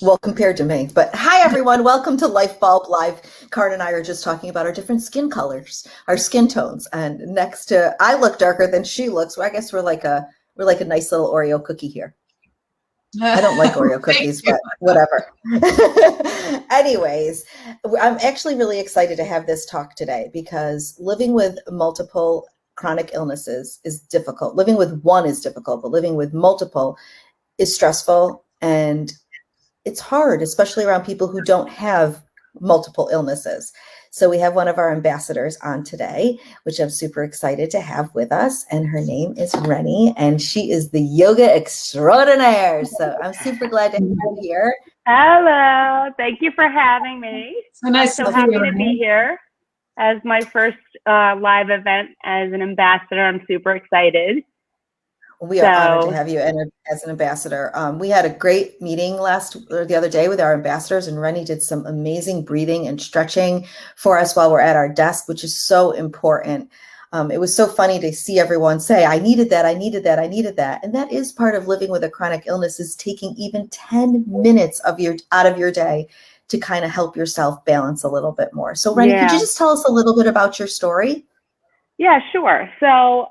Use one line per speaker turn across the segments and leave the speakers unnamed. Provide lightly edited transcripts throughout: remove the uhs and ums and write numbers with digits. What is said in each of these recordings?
Well, compared to me. But hi, everyone. Welcome to Life Bulb Live. Karen and I are just talking about our different skin colors, our skin tones. And next to, I look darker than she looks. Well, I guess we're like a nice little Oreo cookie here. I don't like Oreo
Thank
cookies,
you.
but whatever. Anyways, I'm actually really excited to have this talk today because living with multiple chronic illnesses is difficult. Living with one is difficult, but living with multiple is stressful and it's hard, especially around people who don't have multiple illnesses. So we have one of our ambassadors on today, which I'm super excited to have with us. And her name is Rennie, and she is the yoga extraordinaire. So I'm super glad to have you here.
Hello. Thank you for having me.
So nice
I'm
to
so
see
happy
you.
to be here as my first live event as an ambassador. I'm super excited.
We are honored to have you as an ambassador. We had a great meeting the other day with our ambassadors, and Rennie did some amazing breathing and stretching for us while we're at our desk, which is so important. It was so funny to see everyone say, I needed that, I needed that, I needed that. And that is part of living with a chronic illness, is taking even 10 minutes out of your day to kind of help yourself balance a little bit more. So Rennie, could you just tell us a little bit about your story?
Yeah, sure. So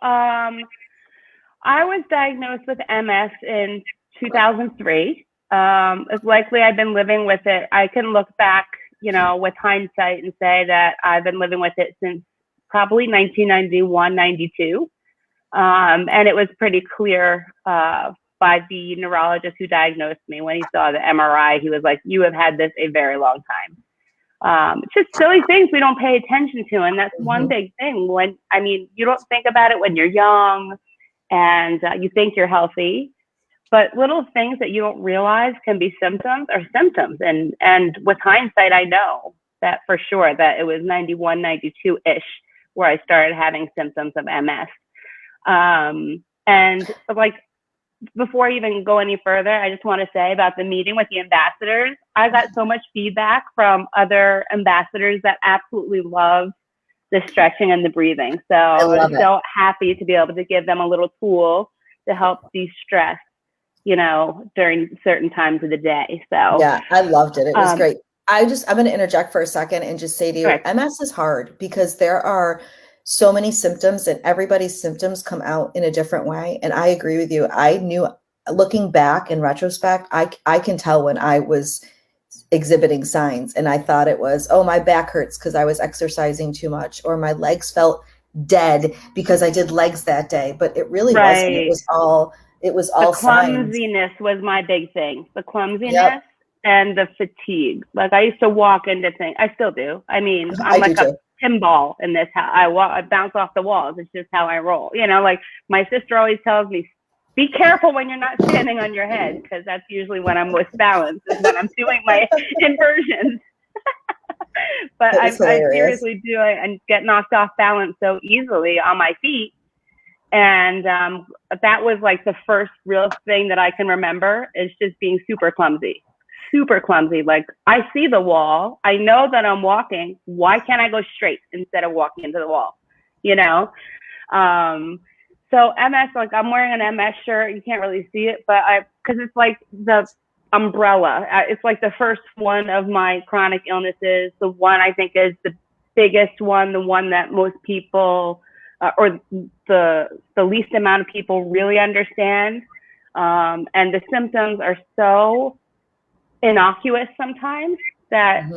I was diagnosed with MS in 2003. It's likely I've been living with it. I can look back, with hindsight and say that I've been living with it since probably 1991, 92. And it was pretty clear by the neurologist who diagnosed me. When he saw the MRI, he was like, you have had this a very long time. It's just silly things we don't pay attention to. And that's one big thing. You don't think about it when you're young and you think you're healthy, but little things that you don't realize can be symptoms are symptoms. And with hindsight, I know that for sure that it was 91, 92-ish where I started having symptoms of MS. And like, before I even go any further, I just want to say about the meeting with the ambassadors, I got so much feedback from other ambassadors that absolutely love the stretching and the breathing. So I was so happy to be able to give them a little tool to help de-stress, during certain times of the day. So
yeah, I loved it. It was great. I'm going to interject for a second and just say to you, MS is hard because there are so many symptoms and everybody's symptoms come out in a different way. And I agree with you. I knew, looking back in retrospect, I can tell when I was exhibiting signs and I thought it was, oh, my back hurts because I was exercising too much, or my legs felt dead because I did legs that day. But it really wasn't. It was all
the clumsiness was my big thing. The clumsiness.
Yep.
And the fatigue. Like I used to walk into things. I still do. I mean, I'm like a pinball in this house. I bounce off the walls. It's just how I roll. Like my sister always tells me, be careful when you're not standing on your head, because that's usually when I'm most balanced, is when I'm doing my inversions. But I seriously do and get knocked off balance so easily on my feet. And that was like the first real thing that I can remember, is just being super clumsy. Like I see the wall. I know that I'm walking. Why can't I go straight instead of walking into the wall? So MS, like I'm wearing an MS shirt. You can't really see it, but because it's like the umbrella. It's like the first one of my chronic illnesses. The one I think is the biggest one, the one that most people or the least amount of people really understand. And the symptoms are so innocuous sometimes that,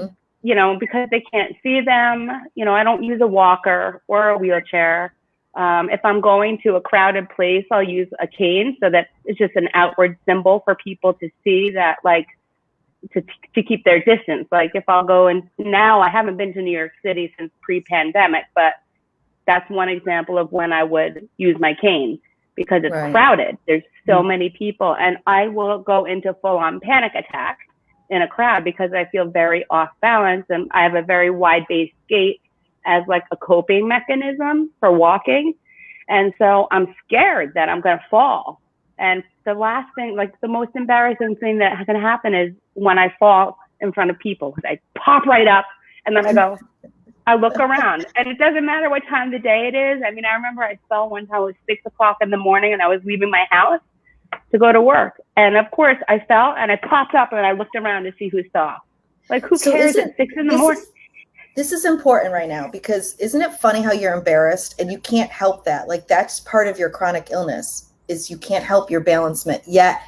because they can't see them, I don't use a walker or a wheelchair. If I'm going to a crowded place, I'll use a cane so that it's just an outward symbol for people to see that, like, to keep their distance. Like if I'll go, and now I haven't been to New York City since pre-pandemic, but that's one example of when I would use my cane, because it's crowded. There's so many people, and I will go into full-on panic attack in a crowd because I feel very off balance, and I have a very wide-based gait as like a coping mechanism for walking. And so I'm scared that I'm going to fall. And the last thing, like the most embarrassing thing that can happen is when I fall in front of people, because I pop right up and then I look around, and it doesn't matter what time of the day it is. I mean, I remember I fell one time, it was 6 o'clock in the morning and I was leaving my house. to go to work. And of course, I fell and I popped up and I looked around to see who saw. Like, who cares at 6 in the morning?
This is important right now, because isn't it funny how you're embarrassed and you can't help that? Like, that's part of your chronic illness, is you can't help your balancement. Yet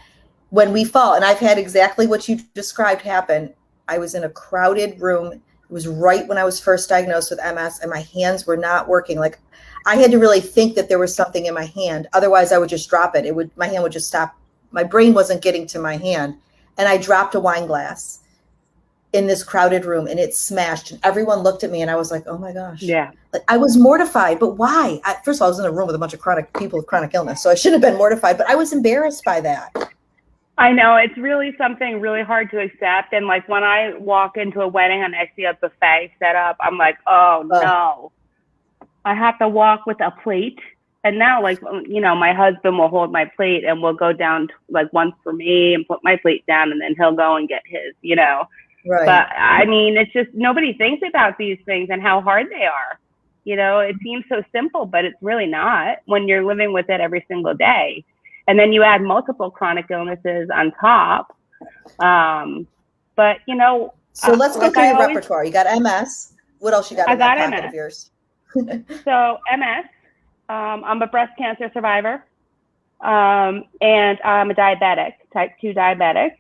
when we fall, and I've had exactly what you described happen. I was in a crowded room. It was right when I was first diagnosed with MS, and my hands were not working. Like, I had to really think that there was something in my hand. Otherwise, I would just drop it. My hand would just stop. My brain wasn't getting to my hand. And I dropped a wine glass in this crowded room, and it smashed. And everyone looked at me, and I was like, oh my gosh.
Yeah.
Like, I was mortified, but why? First of all, I was in a room with a bunch of chronic people with chronic illness, so I shouldn't have been mortified, but I was embarrassed by that.
I know, it's really something really hard to accept. And like, when I walk into a wedding and I see a buffet set up, I'm like, oh no, I have to walk with a plate. And now, like, you know, my husband will hold my plate and we'll go down like once for me and put my plate down, and then he'll go and get his, you know.
Right.
But I mean, it's just, nobody thinks about these things and how hard they are. You know, it seems so simple, but it's really not when you're living with it every single day. And then you add multiple chronic illnesses on top. But, you know.
So let's go through your repertoire. You got MS. What else you got in that pocket of yours?
So MS, I'm a breast cancer survivor. And I'm a diabetic, type 2 diabetic.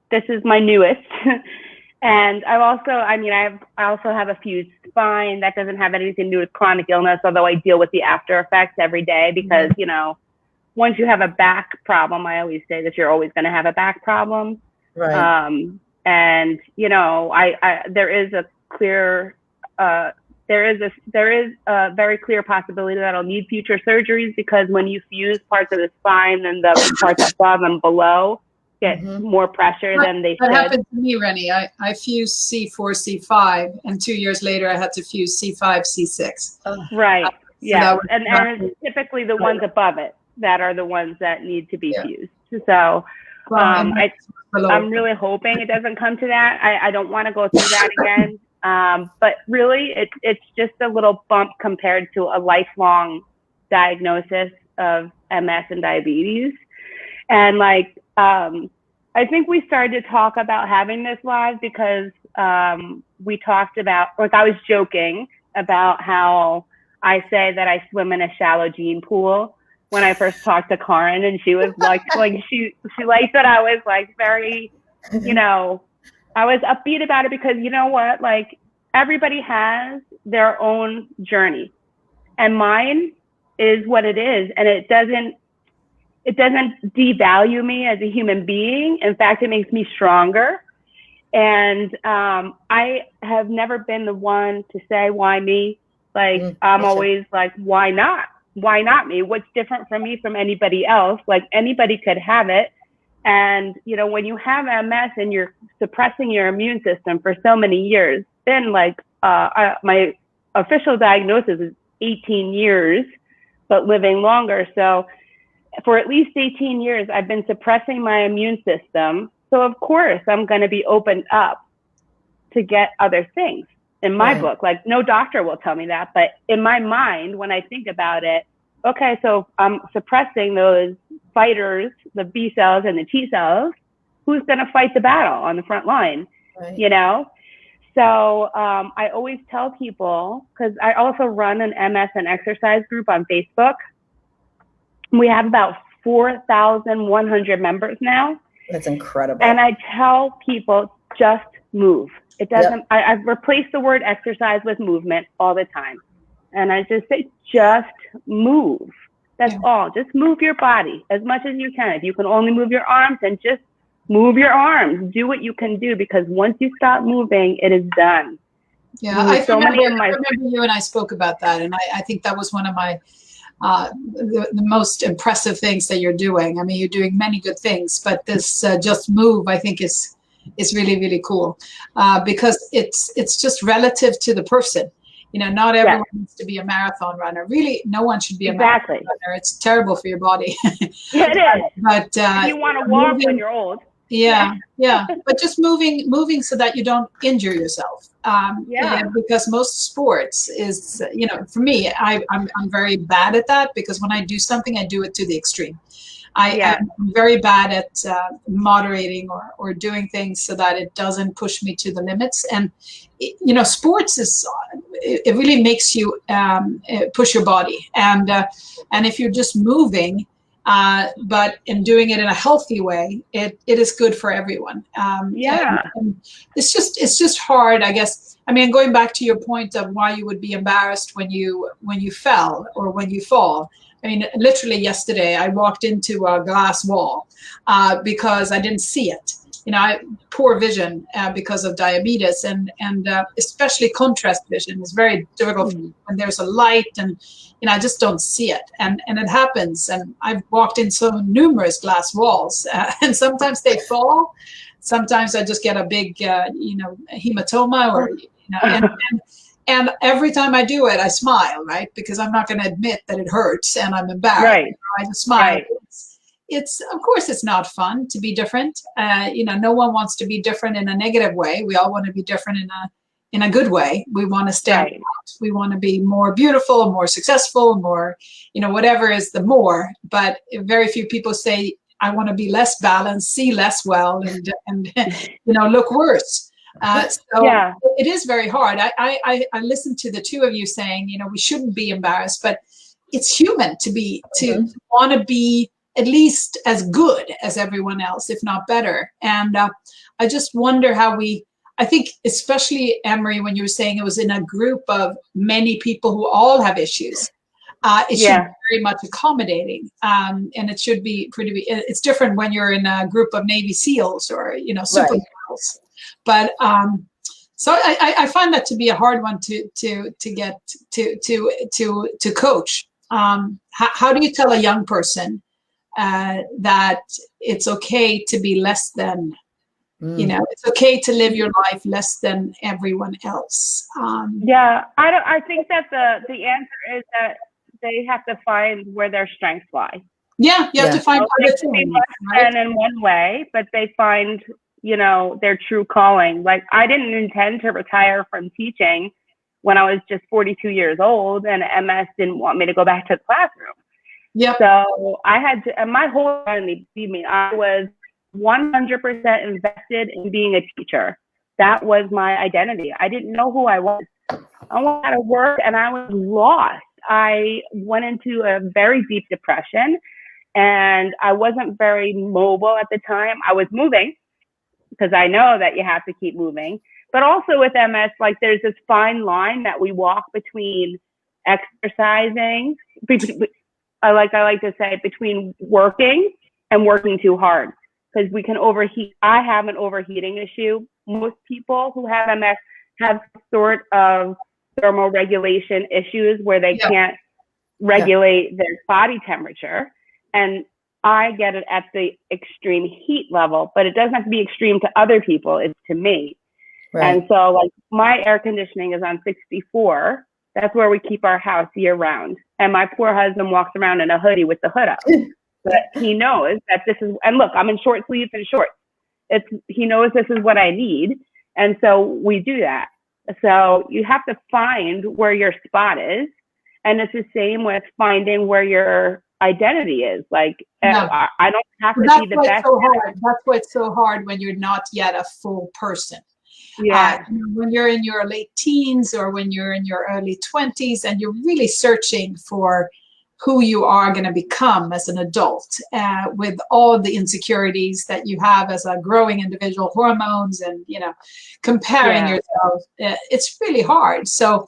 This is my newest. And I also have a fused spine. That doesn't have anything to do with chronic illness, although I deal with the after effects every day because, you know, once you have a back problem, I always say that you're always going to have a back problem.
Right.
And, you know, there is a very clear possibility that I'll need future surgeries, because when you fuse parts of the spine, then the parts above and below get more pressure than they should.
That happened to me, Rennie. I fused C4, C5, and 2 years later I had to fuse C5, C6.
Right. Yeah.
So
and it's typically the ones above it that are the ones that need to be fused. So I'm really hoping it doesn't come to that. I don't want to go through that again. But really, it's just a little bump compared to a lifelong diagnosis of MS and diabetes. And like, I think we started to talk about having this live because we talked about, like, I was joking about how I say that I swim in a shallow gene pool when I first talked to Karin, and she was like she liked that I was like very, you know, I was upbeat about it because, you know what, like, everybody has their own journey, and mine is what it is, and it doesn't devalue me as a human being. In fact, it makes me stronger. And I have never been the one to say, why me? Like, I'm always like, why not? Why not me? What's different from me from anybody else? Like, anybody could have it. And, you know, when you have MS and you're suppressing your immune system for so many years, then like my official diagnosis is 18 years, but living longer. So for at least 18 years, I've been suppressing my immune system. So of course, I'm going to be opened up to get other things in my book. Like, no doctor will tell me that, but in my mind, when I think about it, okay, so I'm suppressing those fighters, the B cells and the T cells. Who's going to fight the battle on the front line? Right. You know? So I always tell people, because I also run an MS and exercise group on Facebook. We have about 4,100 members now.
That's incredible.
And I tell people, just move. It doesn't, I've replaced the word exercise with movement all the time. And I just say, just move. That's all. Just move your body as much as you can. If you can only move your arms, then just move your arms. Do what you can do, because once you stop moving, it is done.
Yeah, I remember you and I spoke about that. And I think that was one of my the most impressive things that you're doing. I mean, you're doing many good things, but this just move, I think, is really, really cool, because it's just relative to the person. You know, not everyone needs to be a marathon runner. Really, no one should be a marathon runner. It's terrible for your body.
Yeah, it is.
But
you want to walk when you're old.
Yeah. But just moving so that you don't injure yourself. Because most sports is, you know, for me, I'm very bad at that, because when I do something, I do it to the extreme. I'm very bad at moderating or doing things so that it doesn't push me to the limits. And sports it really makes you push your body, and if you're just moving, but in doing it in a healthy way, it is good for everyone. And it's just hard, I guess. I mean, going back to your point of why you would be embarrassed when you fell or when you fall. I mean, literally yesterday, I walked into a glass wall because I didn't see it. I poor vision because of diabetes, and especially contrast vision is very difficult when there's a light, and I just don't see it, and it happens. And I've walked in so numerous glass walls, and sometimes they fall. Sometimes I just get a big hematoma, or and every time I do it, I smile, right? Because I'm not going to admit that it hurts and I'm embarrassed.
Right.
I just smile.
Right.
It's of course it's not fun to be different. No one wants to be different in a negative way. We all want to be different in a good way. We want to stand out. We want to be more beautiful, more successful, more, whatever is the more. But very few people say, I want to be less balanced, see less well, and look worse. It is very hard. I listened to the two of you saying, we shouldn't be embarrassed, but it's human to want to be at least as good as everyone else, if not better. And I just wonder how I think, especially Emery, when you were saying it was in a group of many people who all have issues, it should be very much accommodating. And it should be it's different when you're in a group of Navy SEALs or, superheroes. Right. But so I find that to be a hard one to get to coach. How do you tell a young person that it's okay to be less than, it's okay to live your life less than everyone else?
I think that the answer is that they have to find where their strengths lie.
Yeah, you have to find
they can be less than in one way, but they find their true calling. Like, I didn't intend to retire from teaching when I was just 42 years old, and MS didn't want me to go back to the classroom. Yeah. So I had to, and my whole family, believe me, I was 100% invested in being a teacher. That was my identity. I didn't know who I was. I went out of work and I was lost. I went into a very deep depression, and I wasn't very mobile at the time. I was moving, because I know that you have to keep moving. But also with MS, like, there's this fine line that we walk between exercising, I like to say, between working and working too hard, because we can overheat. I have an overheating issue. Most people who have MS have sort of thermoregulation issues where they can't regulate their body temperature. And I get it at the extreme heat level, but it doesn't have to be extreme to other people. It's to me. Right. And so, like, my air conditioning is on 64. That's where we keep our house year round. And my poor husband walks around in a hoodie with the hood up. But he knows that this is, and look, I'm in short sleeves and shorts. He knows this is what I need. And so we do that. So you have to find where your spot is. And it's the same with finding where your identity is. Like, I don't have to be the best.
That's why it's so hard when you're not yet a full person. When you're in your late teens or when you're in your early 20s and you're really searching for who you are going to become as an adult, with all the insecurities that you have as a growing individual, hormones and, comparing yourself, it's really hard. So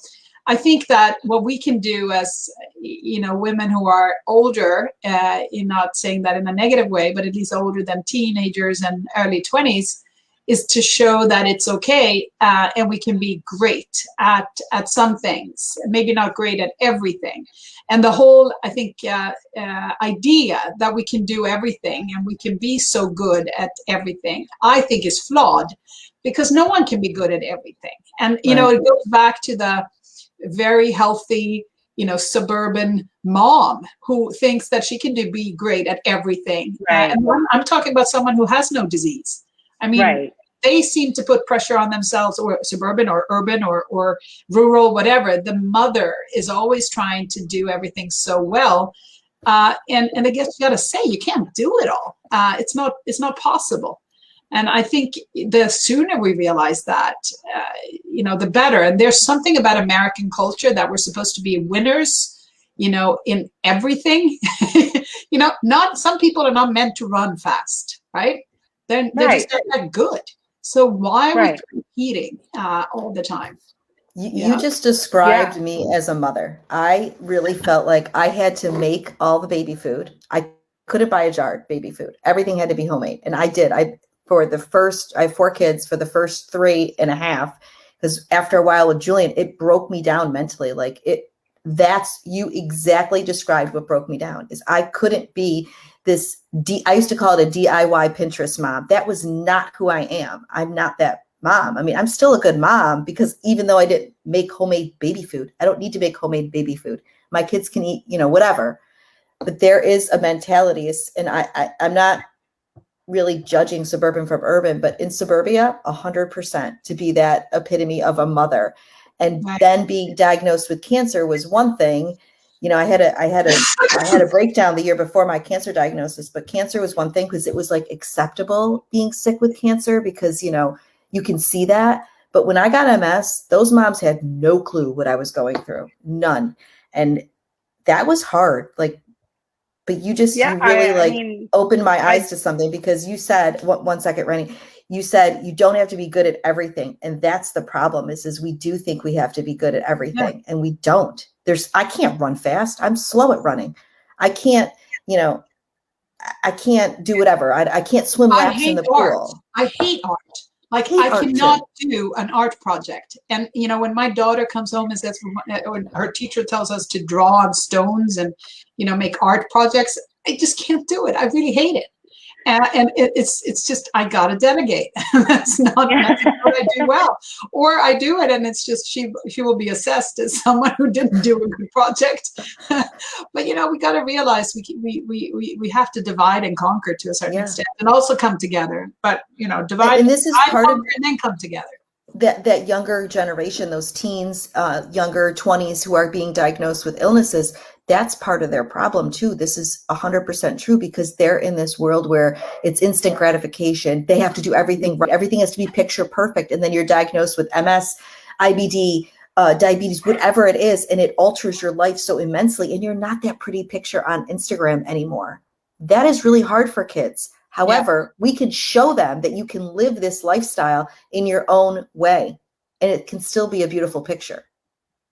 I think that what we can do as, women who are older, not saying that in a negative way, but at least older than teenagers and early 20s, is to show that it's okay, and we can be great at some things, maybe not great at everything. And the whole, I think, idea that we can do everything and we can be so good at everything, I think is flawed, because no one can be good at everything. And, it goes back to the very healthy, suburban mom who thinks that she can be great at everything.
Right.
And I'm talking about someone who has no disease. I mean, they seem to put pressure on themselves, or suburban or urban or rural, whatever. The mother is always trying to do everything so well. And I guess you got to say you can't do it all. It's not possible. And I think the sooner we realize that, the better. And there's something about American culture that we're supposed to be winners, in everything. Not some people are not meant to run fast, right? They're just not that good. So why are we competing all the time?
You just described me as a mother. I really felt like I had to make all the baby food. I couldn't buy a jar of baby food. Everything had to be homemade. And I did. I have 4 kids. For the first 3.5, because after a while with Julian, it broke me down mentally. You exactly described what broke me down. Is I couldn't be this, I used to call it a DIY Pinterest mom. That was not who I am. I'm not that mom. I mean, I'm still a good mom, because even though I didn't make homemade baby food, I don't need to make homemade baby food. My kids can eat, whatever. But there is a mentality, and I'm not really judging suburban from urban, but in suburbia, 100% to be that epitome of a mother. And then being diagnosed with cancer was one thing. I had a breakdown the year before my cancer diagnosis, but cancer was one thing, because it was like acceptable being sick with cancer, because, you can see that. But when I got MS, those moms had no clue what I was going through. None. And that was hard. But you really opened my eyes to something, because you said, one second, Rennie, you said you don't have to be good at everything. And that's the problem is we do think we have to be good at everything, and we don't. I can't run fast. I'm slow at running. I can't, I can't do whatever. I can't swim laps in the pool.
I hate art. I cannot do an art project. And, when my daughter comes home and says, when her teacher tells us to draw on stones and, make art projects, I just can't do it. I really hate it. And it's just, I got to delegate. That's not what I do well. Or I do it, and it's just, she will be assessed as someone who didn't do a good project. But, we got to realize we have to divide and conquer to a certain extent, and also come together. But, divide
and this is part of,
and then come together.
That younger generation, those teens, younger 20s who are being diagnosed with illnesses, that's part of their problem too. This is 100% true, because they're in this world where it's instant gratification. They have to do everything right. Everything has to be picture perfect. And then you're diagnosed with MS, IBD, diabetes, whatever it is, and it alters your life so immensely. And you're not that pretty picture on Instagram anymore. That is really hard for kids. However, we can show them that you can live this lifestyle in your own way, and it can still be a beautiful picture.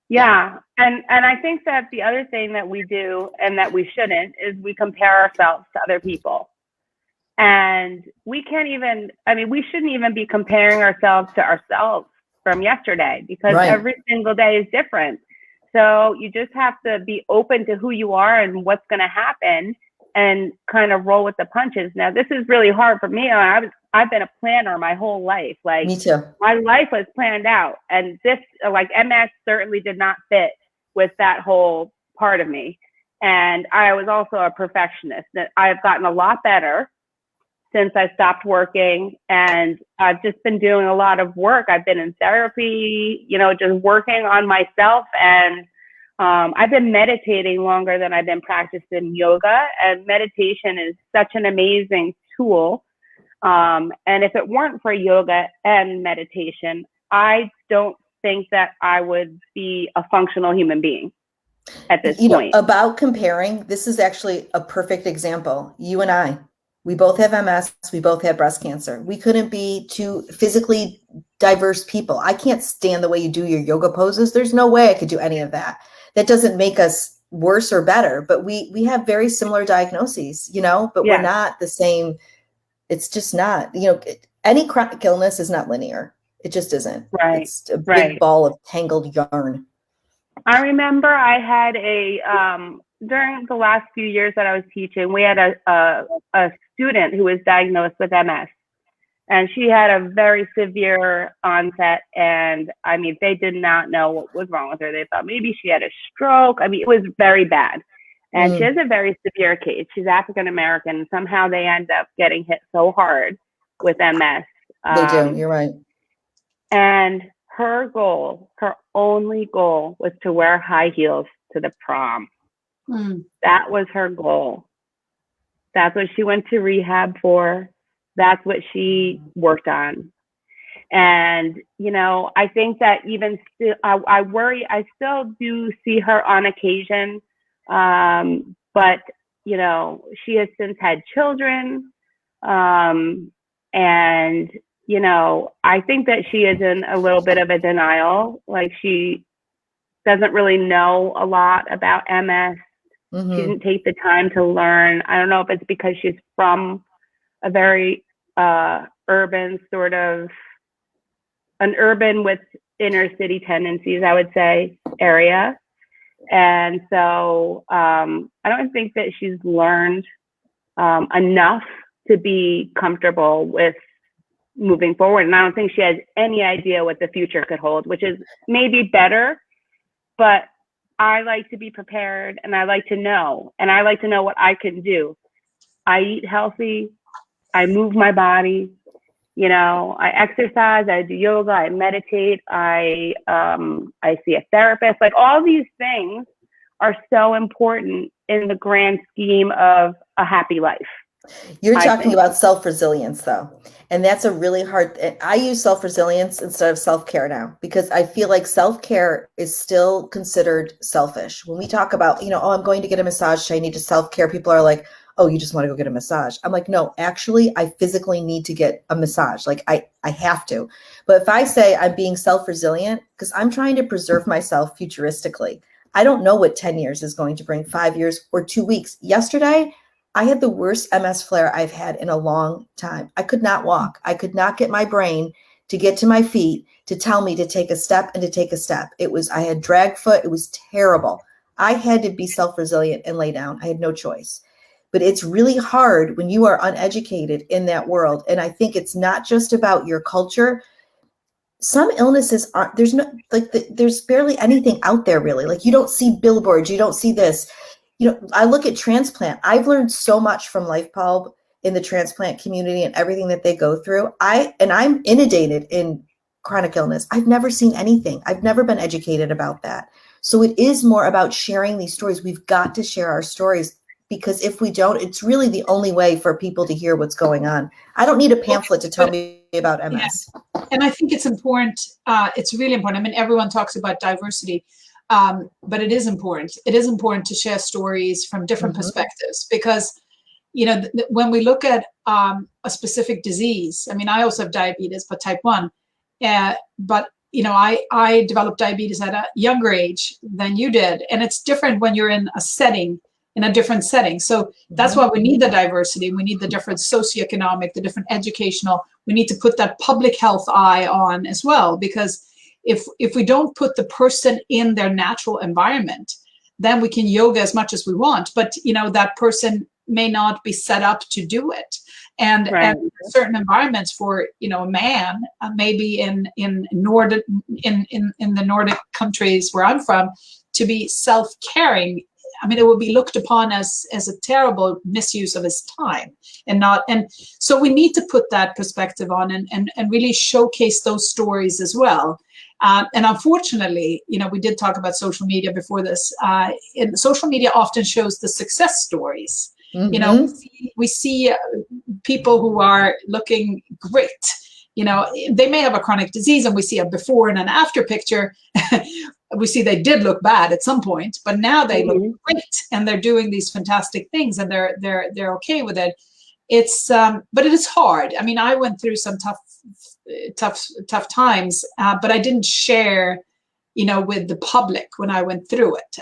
Yeah. And I think that the other thing that we do, and that we shouldn't, is we compare ourselves to other people. And we shouldn't even be comparing ourselves to ourselves from yesterday, because every single day is different. So you just have to be open to who you are and what's going to happen, and kind of roll with the punches. Now, this is really hard for me. I've been a planner my whole life.
Me too.
My life was planned out, and this, MS certainly did not fit with that whole part of me. And I was also a perfectionist. That I've gotten a lot better since I stopped working, and I've just been doing a lot of work. I've been in therapy, just working on myself, and I've been meditating longer than I've been practicing yoga, and meditation is such an amazing tool. And if it weren't for yoga and meditation, I don't think that I would be a functional human being at this point.
About comparing, this is actually a perfect example. You and I, we both have MS. We both had breast cancer. We couldn't be two physically diverse people. I can't stand the way you do your yoga poses. There's no way I could do any of that. That doesn't make us worse or better, but we have very similar diagnoses, but we're not the same. It's just not, any chronic illness is not linear. It just isn't.
Right.
It's a big ball of tangled yarn.
I remember I had during the last few years that I was teaching, we had a student who was diagnosed with MS. And she had a very severe onset, and they did not know what was wrong with her. They thought maybe she had a stroke. It was very bad. And she has a very severe case. She's African American. Somehow they end up getting hit so hard with MS.
They do. You're right.
And her only goal was to wear high heels to the prom. That was her goal. That's what she went to rehab for. That's what she worked on. And, you know, I think that even still, I worry, I still do see her on occasion. But, you know, she has since had children. And, you know, I think that she is in a little bit of a denial. Like, she doesn't really know a lot about MS.
Mm-hmm.
She didn't take the time to learn. I don't know if it's because she's from a very urban sort of, an urban with inner city tendencies, I would say, area. And so I don't think that she's learned enough to be comfortable with moving forward. And I don't think she has any idea what the future could hold, which is maybe better, but I like to be prepared, and I like to know, and I like to know what I can do. I eat healthy, I move my body, you know, I exercise, I do yoga, I meditate, I see a therapist. Like, all these things are so important in the grand scheme of a happy life.
You're talking about self-resilience, though. And that's a really hard, I use self-resilience instead of self-care now, because I feel like self-care is still considered selfish. When we talk about, you know, oh, I'm going to get a massage, so I need to self-care, people are like, oh, you just want to go get a massage. I'm like, no, actually, I physically need to get a massage. Like, I have to. But if I say I'm being self-resilient, because I'm trying to preserve myself futuristically, I don't know what 10 years is going to bring, 5 years or 2 weeks. Yesterday, I had the worst MS flare I've had in a long time. I could not walk. I could not get my brain to get to my feet to tell me to take a step and to take a step. I had drag foot. It was terrible. I had to be self-resilient and lay down. I had no choice. But it's really hard when you are uneducated in that world. And I think it's not just about your culture. Some illnesses aren't, there's barely anything out there really. Like, you don't see billboards, you don't see this. You know, I look at transplant. I've learned so much from LifeBulb in the transplant community and everything that they go through. I'm inundated in chronic illness. I've never seen anything. I've never been educated about that. So it is more about sharing these stories. We've got to share our stories, because if we don't, it's really the only way for people to hear what's going on. I don't need a pamphlet to tell me about MS.
Yeah. And I think it's important. It's really important. I mean, everyone talks about diversity, but it is important. It is important to share stories from different perspectives, because, you know, when we look at a specific disease, I mean, I also have diabetes, but type 1. But, you know, I developed diabetes at a younger age than you did. And it's different when you're in a different setting. So that's why we need the diversity. We need the different socioeconomic, the different educational. We need to put that public health eye on as well, because if we don't put the person in their natural environment, then we can yoga as much as we want. But, you know, that person may not be set up to do it. And,
right.
and certain environments for, you know, a man, maybe in the Nordic countries where I'm from, to be self-caring, I mean, it will be looked upon as a terrible misuse of his time, and so we need to put that perspective on and really showcase those stories as well. And unfortunately, you know, we did talk about social media before this. And social media often shows the success stories. Mm-hmm. You know, we see people who are looking great. You know, they may have a chronic disease, and we see a before and an after picture. We see they did look bad at some point, but now they look great, and they're doing these fantastic things, and they're okay with it. It's but it is hard. I mean, I went through some tough times, but I didn't share, you know, with the public when I went through it.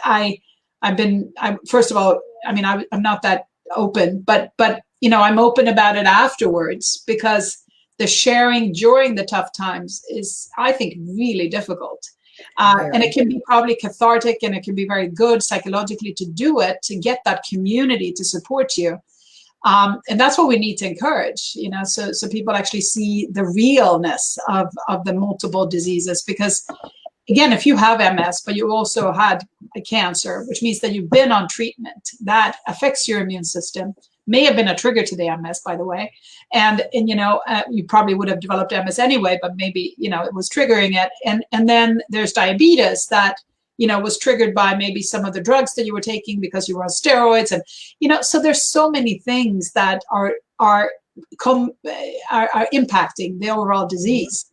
First of all, I mean, I'm not that open, but you know, I'm open about it afterwards, because the sharing during the tough times is, I think, really difficult. And it can be probably cathartic, and it can be very good psychologically to do it, to get that community to support you. And that's what we need to encourage, you know, so people actually see the realness of the multiple diseases. Because, again, if you have MS, but you also had a cancer, which means that you've been on treatment, that affects your immune system, may have been a trigger to the MS, by the way. And you know, you probably would have developed MS anyway, but maybe, you know, it was triggering it. And then there's diabetes that was triggered by maybe some of the drugs that you were taking because you were on steroids. And, so there's so many things that are impacting the overall disease.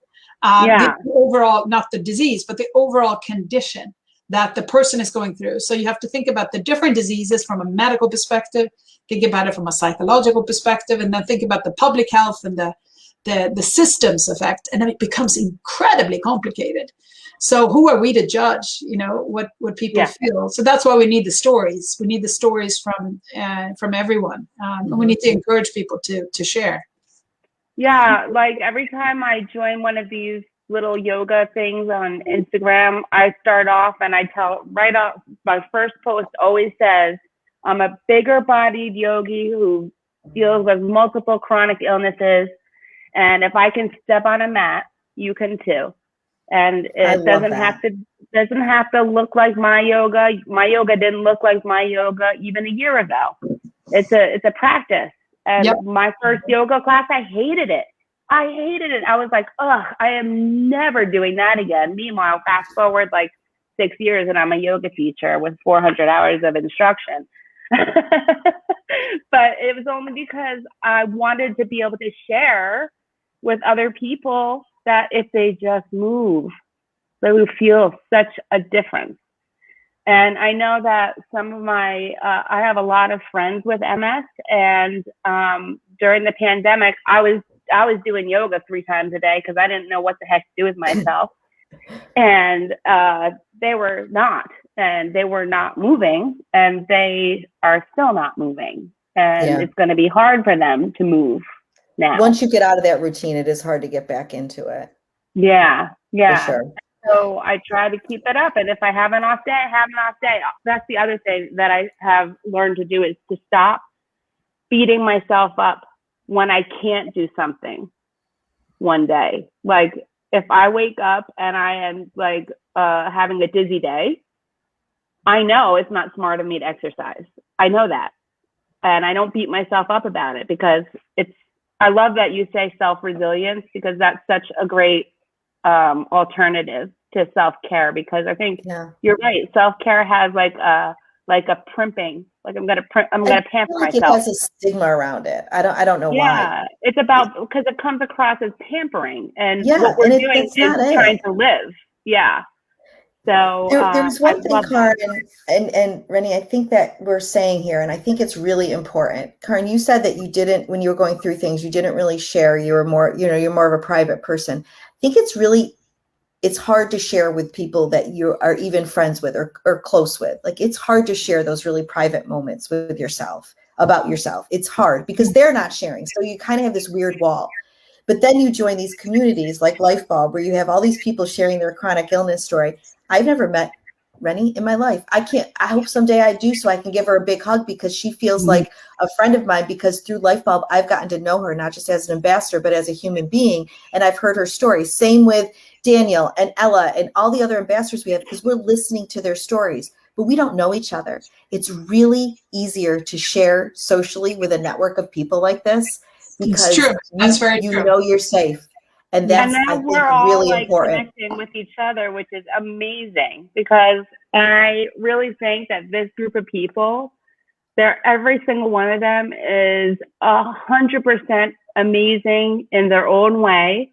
The overall, not the disease, but the overall condition that the person is going through. So you have to think about the different diseases from a medical perspective, think about it from a psychological perspective, and then think about the public health and the systems effect, and then it becomes incredibly complicated. So who are we to judge, what people feel? So that's why we need the stories. We need the stories from everyone. And we need to encourage people to share.
Yeah, like every time I join one of these little yoga things on Instagram, I start off and I tell right off, my first post always says, I'm a bigger bodied yogi who deals with multiple chronic illnesses. And if I can step on a mat, you can too. And it doesn't have to look like my yoga. My yoga didn't look like my yoga even a year ago. It's a practice. And my first yoga class, I hated it. I was like, ugh, I am never doing that again. Meanwhile, fast forward like 6 years and I'm a yoga teacher with 400 hours of instruction. But it was only because I wanted to be able to share with other people that if they just move, they will feel such a difference. And I know that some of I have a lot of friends with MS, and during the pandemic, I was doing yoga 3 times a day because I didn't know what the heck to do with myself. And they were not moving, and they are still not moving. And it's going to be hard for them to move now.
Once you get out of that routine, it is hard to get back into it.
Yeah.
For sure.
So I try to keep it up. And if I have an off day, I have an off day. That's the other thing that I have learned to do, is to stop beating myself up when I can't do something one day. Like if I wake up and I am like having a dizzy day, I know it's not smart of me to exercise. I know that. And I don't beat myself up about it, because I love that you say self-resilience, because that's such a great alternative to self-care, because I think you're right. Self-care has like a primping, like I'm gonna pamper
like
myself.
It has a stigma around it. I don't know why.
Yeah, it's about, because it comes across as pampering, and what we're doing is trying to live. Yeah. So
there was one thing, Karin, and Rennie, I think that we're saying here, and I think it's really important. Karin, you said that you didn't, when you were going through things, you didn't really share. You were more, you're more of a private person. I think it's hard to share with people that you are even friends with or close with. Like, it's hard to share those really private moments with yourself, about yourself. It's hard because they're not sharing. So you kind of have this weird wall. But then you join these communities like LifeBulb, where you have all these people sharing their chronic illness story. I've never met Rennie in my life. I hope someday I do, so I can give her a big hug, because she feels like a friend of mine, because through LifeBulb, I've gotten to know her, not just as an ambassador, but as a human being. And I've heard her story. Same with Daniel and Ella and all the other ambassadors we have, because we're listening to their stories, but we don't know each other. It's really easier to share socially with a network of people like this, because
That's very true.
You know you're safe. And that's, I think, really important.
Connecting with each other, which is amazing, because I really think that this group of people, every single one of them is 100% amazing in their own way.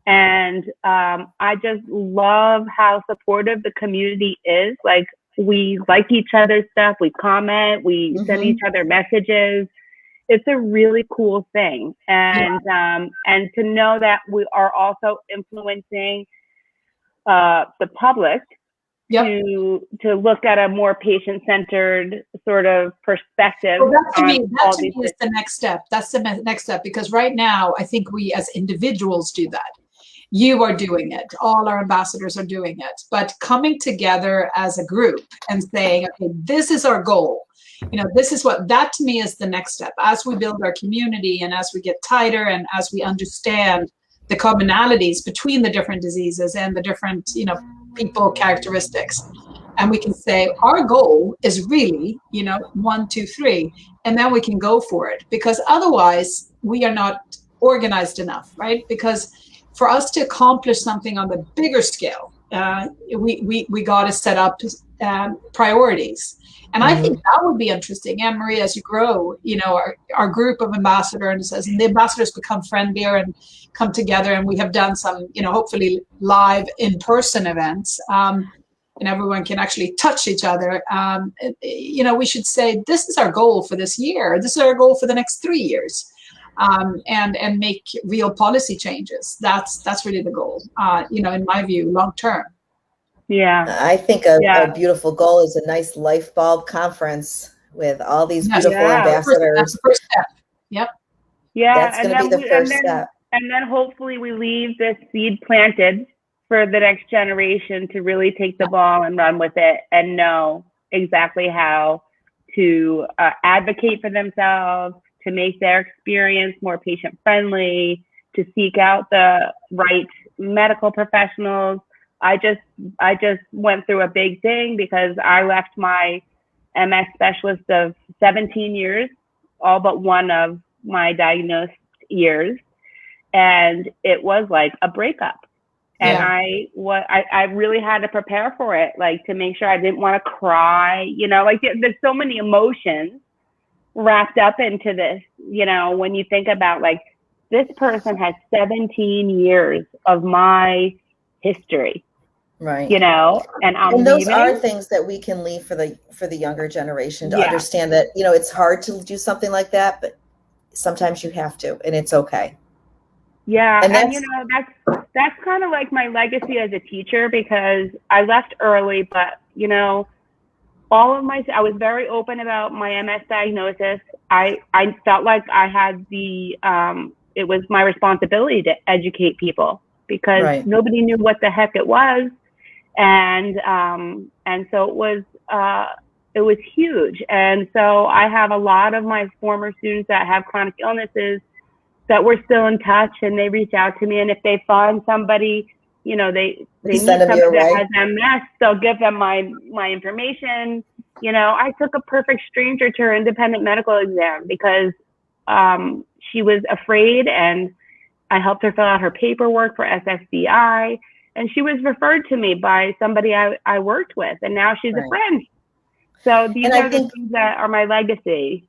And I just love how supportive the community is. Like, we like each other's stuff, we comment, we send each other messages. It's a really cool thing. And to know that we are also influencing the public to look at a more patient-centered sort of perspective.
Well, that to me is the next step. That's the next step, because right now, I think we as individuals do that. You are doing it. All our ambassadors are doing it. But coming together as a group and saying, okay, this is our goal. This is that to me is the next step. As we build our community, and as we get tighter, and as we understand the commonalities between the different diseases and the different, people characteristics. And we can say our goal is really, 1, 2, 3, and then we can go for it, because otherwise we are not organized enough, right? Because for us to accomplish something on the bigger scale, we got to set up priorities. And I think that would be interesting. Anne Marie, as you grow, our group of ambassadors, as the ambassadors become friendlier and come together, and we have done some, hopefully live in-person events, and everyone can actually touch each other. We should say, this is our goal for this year. This is our goal for the next 3 years. And make real policy changes. That's really the goal, in my view, long term.
Yeah.
I think a beautiful goal is a nice life bulb conference with all these beautiful ambassadors.
That's the first step. Yep.
Yeah.
That's going to be the first step.
And then hopefully we leave this seed planted for the next generation to really take the ball and run with it and know exactly how to advocate for themselves, to make their experience more patient friendly, to seek out the right medical professionals. I just went through a big thing because I left my MS specialist of 17 years, all but one of my diagnosed years. And it was like a breakup. And I really had to prepare for it, like to make sure I didn't want to cry, like there's so many emotions wrapped up into this, when you think about like this person has 17 years of my history.
Right.
And
those are things that we can leave for the younger generation to understand that, it's hard to do something like that, but sometimes you have to, and it's okay.
Yeah. And that's kind of like my legacy as a teacher, because I left early, but I was very open about my MS diagnosis. I felt like I had it was my responsibility to educate people, because nobody knew what the heck it was. And so it was huge. And so I have a lot of my former students that have chronic illnesses that we're still in touch, and they reach out to me. And if they find somebody, they meet somebody that has MS, they'll give them my information. I took a perfect stranger to her independent medical exam because she was afraid, and I helped her fill out her paperwork for SSDI. And she was referred to me by somebody I worked with, and now she's a friend. So these are the things that are my legacy.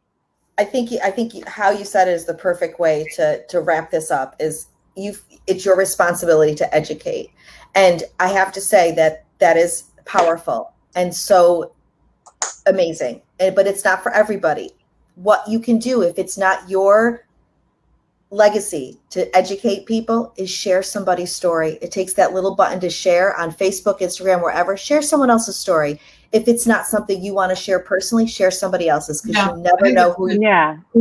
I think how you said it is the perfect way to wrap this up. Is it's your responsibility to educate, and I have to say that is powerful and so amazing. But it's not for everybody. What you can do, if it's not your legacy to educate people, is share somebody's story. It takes that little button to share on Facebook, Instagram, wherever. Share someone else's story. If it's not something you want to share personally, share somebody else's, because you never know who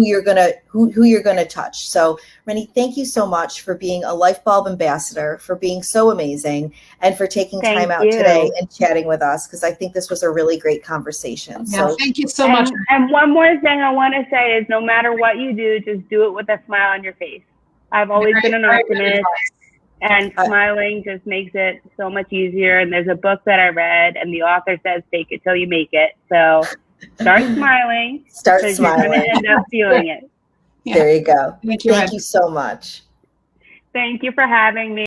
you're gonna touch. So Rennie, thank you so much for being a Life Bulb ambassador, for being so amazing, and for taking time out today and chatting with us, because I think this was a really great conversation.
Yeah, so thank you so much.
And one more thing I want to say is, no matter what you do, just do it with a smile on your face. I've always been an optimist. And smiling just makes it so much easier. And there's a book that I read, and the author says, fake it till you make it. So start smiling.
Start smiling.
You're going to end up feeling it.
There you go. Thank you so much.
Thank you for having me.